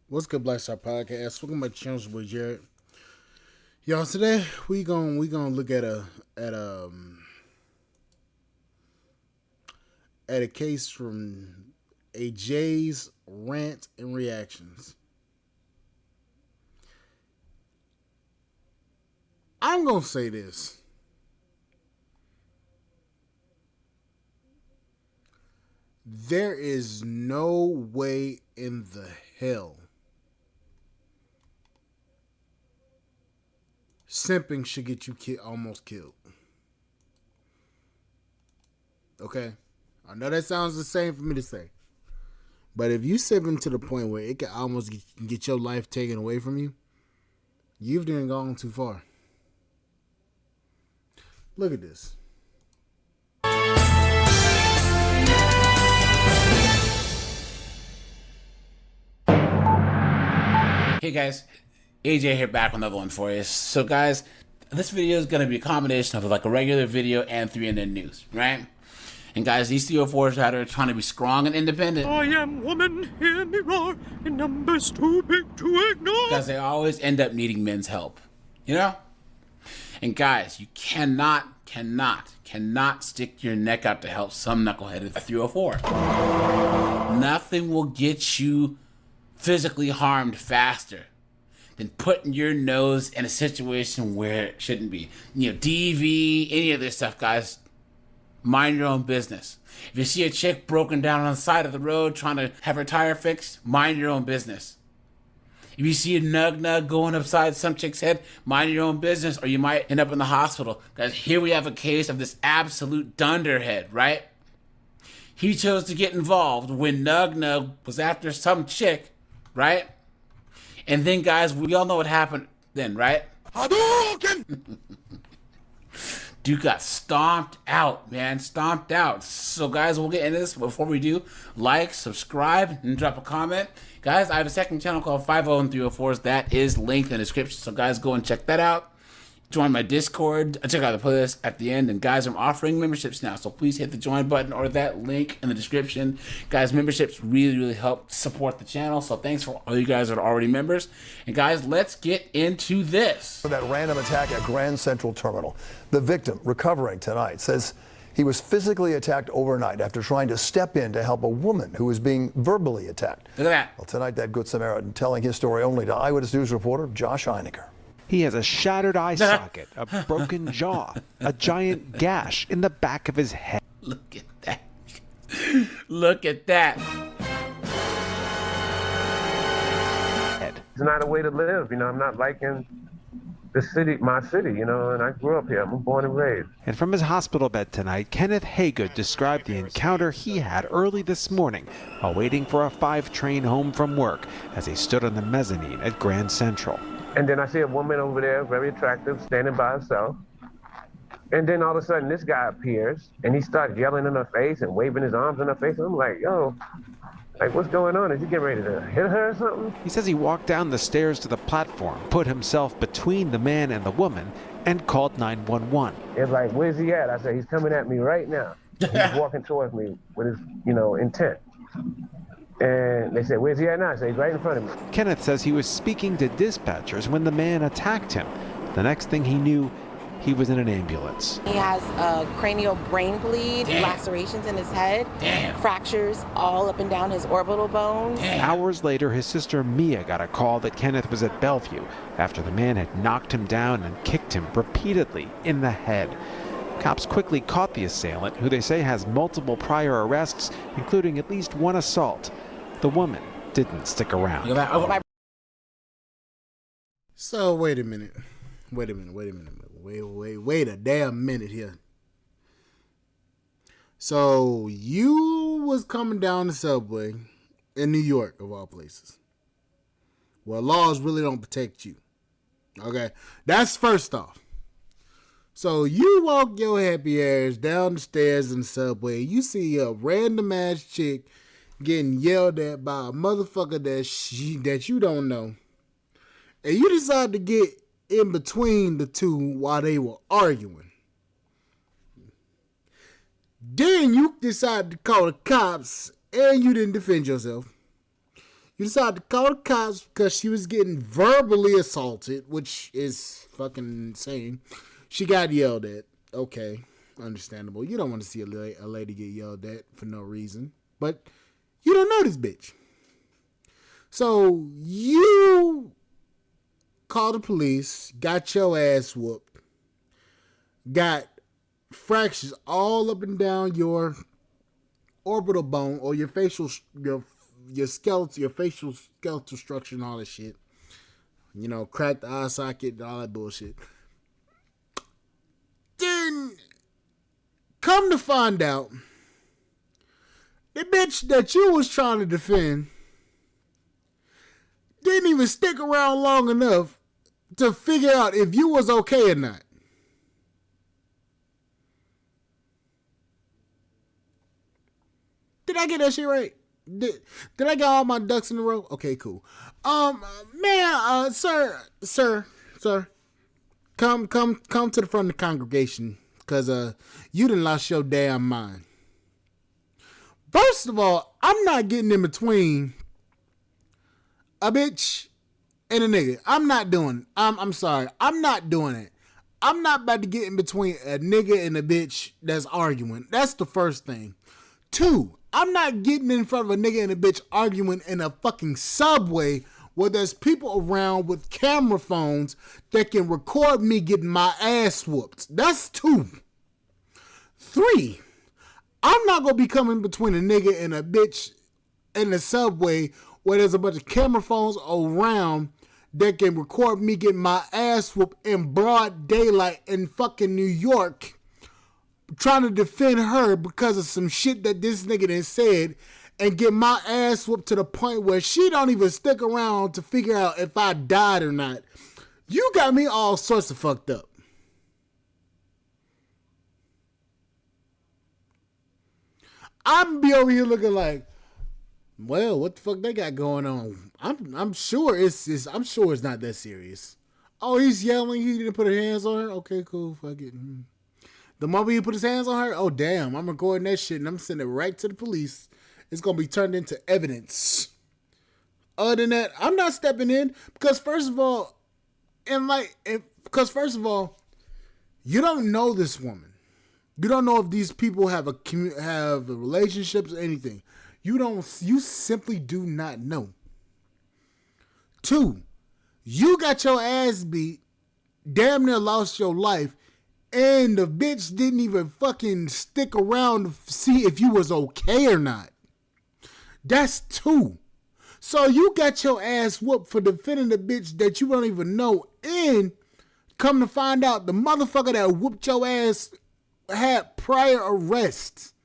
What's good, Black Star Podcast? Welcome to my channel, boy Jared. Y'all, today we gonna look at a case from AJ's rant and reactions. I'm gonna say this. There is no way in the hell simping should get you almost killed. Okay? I know that sounds the same for me to say. But if you simping to the point where it can almost get your life taken away from you, you've done gone too far. Look at this. Hey guys, AJ here back with another one for you. So guys, this video is going to be a combination of like a regular video and 3NN news, right? And guys, these 304s out are trying to be strong and independent. I am woman, hear me roar, in numbers too big to ignore. Because they always end up needing men's help, you know? And guys, you cannot stick your neck out to help some knucklehead at 304. Nothing will get you physically harmed faster than putting your nose in a situation where it shouldn't be. You know, DV, any of this stuff, guys, mind your own business. If you see a chick broken down on the side of the road trying to have her tire fixed, mind your own business. If you see a nug going upside some chick's head, mind your own business, or you might end up in the hospital. Guys, here we have a case of this absolute dunderhead, right? He chose to get involved when Nug was after some chick, right? And then, guys, we all know what happened then, right? Dude got stomped out, man. Stomped out. So, guys, we'll get into this. Before we do, like, subscribe, and drop a comment. Guys, I have a second channel called 50 and 304s. That is linked in the description. So, guys, go and check that out. Join my Discord. Check out the playlist at the end. And guys, I'm offering memberships now, so please hit the join button or that link in the description. Guys, memberships really help support the channel, so thanks for all you guys that are already members. And guys, let's get into this. That random attack at Grand Central Terminal. The victim, recovering tonight, says he was physically attacked overnight after trying to step in to help a woman who was being verbally attacked. Look at that. Well, tonight, that Good Samaritan telling his story only to Eyewitness News reporter Josh Einiger. He has a shattered eye socket, a broken jaw, a giant gash in the back of his head. Look at that. Look at that. It's not a way to live, you know. I'm not liking the city, my city, you know, and I grew up here. I'm born and raised. And from his hospital bed tonight, Kenneth Haygood described the encounter he had early this morning while waiting for a 5 train home from work as he stood on the mezzanine at Grand Central. And then I see a woman over there, very attractive, standing by herself. And then all of a sudden, this guy appears, and he starts yelling in her face and waving his arms in her face. And I'm like, yo, like, what's going on? Is he getting ready to hit her or something? He says he walked down the stairs to the platform, put himself between the man and the woman, and called 911. It's like, where's he at? I said, he's coming at me right now. He's walking towards me with his, you know, intent. And they said, where's he at now? I said, he's right in front of me. Kenneth says he was speaking to dispatchers when the man attacked him. The next thing he knew, he was in an ambulance. He has a cranial brain bleed, lacerations in his head, fractures all up and down his orbital bone. Hours later, his sister Mia got a call that Kenneth was at Bellevue after the man had knocked him down and kicked him repeatedly in the head. Cops quickly caught the assailant, who they say has multiple prior arrests, including at least one assault. The woman didn't stick around. So, wait a minute. Wait a damn minute here. So, you was coming down the subway in New York, of all places, where laws really don't protect you. Okay? That's first off. So, you walk your happy ass down the stairs in the subway, you see a random ass chick getting yelled at by a motherfucker that you don't know. And you decide to get in between the two while they were arguing. Then you decide to call the cops and you didn't defend yourself. You decided to call the cops because she was getting verbally assaulted, which is fucking insane. She got yelled at. Okay, understandable. You don't want to see a lady get yelled at for no reason. But you don't know this bitch. So you called the police, got your ass whooped, got fractures all up and down your orbital bone or your facial, your skeleton, your facial skeletal structure and all that shit. You know, cracked the eye socket and all that bullshit. Then, come to find out, the bitch that you was trying to defend didn't even stick around long enough to figure out if you was okay or not. Did I get that shit right? Did I get all my ducks in a row? Okay, cool. Sir, come to the front of the congregation, cause you done lost your damn mind. First of all, I'm not getting in between a bitch and a nigga. I'm not doing it. I'm sorry. I'm not doing it. I'm not about to get in between a nigga and a bitch that's arguing. That's the first thing. 2, I'm not getting in front of a nigga and a bitch arguing in a fucking subway where there's people around with camera phones that can record me getting my ass whooped. That's 2. 3, I'm not going to be coming between a nigga and a bitch in the subway where there's a bunch of camera phones around that can record me getting my ass whooped in broad daylight in fucking New York, trying to defend her because of some shit that this nigga done said, and get my ass whooped to the point where she don't even stick around to figure out if I died or not. You got me all sorts of fucked up. I'm be over here looking like, well, what the fuck they got going on? I'm sure it's not that serious. Oh, he's yelling. He didn't put his hands on her. Okay, cool. Fuck it. The moment he put his hands on her, oh damn, I'm recording that shit and I'm sending it right to the police. It's gonna be turned into evidence. Other than that, I'm not stepping in because first of all, you don't know this woman. You don't know if these people have relationships or anything. You simply do not know. 2, you got your ass beat, damn near lost your life, and the bitch didn't even fucking stick around to see if you was okay or not. That's 2. So you got your ass whooped for defending the bitch that you don't even know, and come to find out the motherfucker that whooped your ass had prior arrests.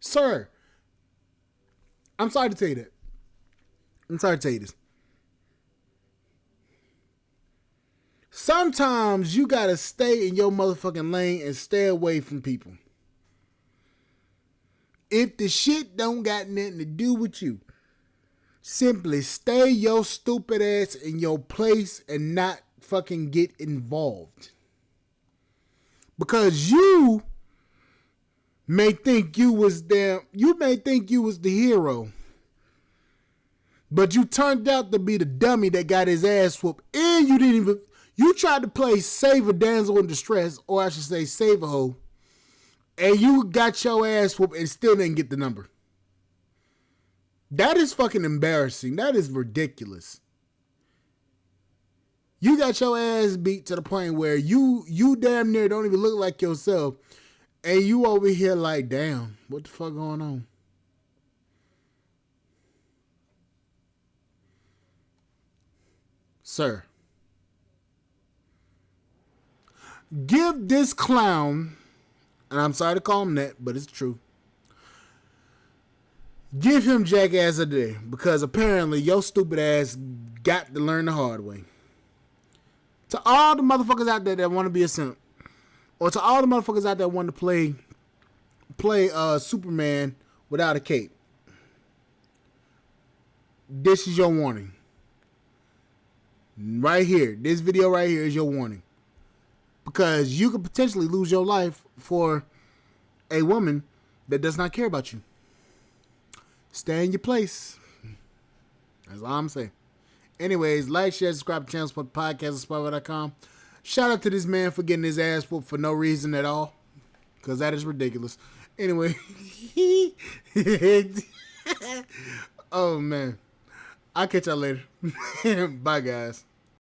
Sir, I'm sorry to tell you that. I'm sorry to tell you this. Sometimes you gotta stay in your motherfucking lane and stay away from people. If the shit don't got nothing to do with you, simply stay your stupid ass in your place and not fucking get involved. Because you may think you was the hero, but you turned out to be the dummy that got his ass whooped, and you tried to play save a damsel in distress, or I should say save a hoe, and you got your ass whooped and still didn't get the number. That is fucking embarrassing. That is ridiculous. You got your ass beat to the point where you damn near don't even look like yourself, and you over here like, damn, what the fuck going on? Sir, give this clown, and I'm sorry to call him that, but it's true, give him jackass of the day, because apparently your stupid ass got to learn the hard way. To all the motherfuckers out there that want to be a simp, or to all the motherfuckers out there want to play Superman without a cape, this is your warning. Right here, this video right here is your warning. Because you could potentially lose your life for a woman that does not care about you. Stay in your place. That's all I'm saying. Anyways, like, share, subscribe to the channel, support the podcast at Spotify.com. Shout out to this man for getting his ass whooped for no reason at all. Because that is ridiculous. Anyway. Oh, man. I'll catch y'all later. Bye, guys.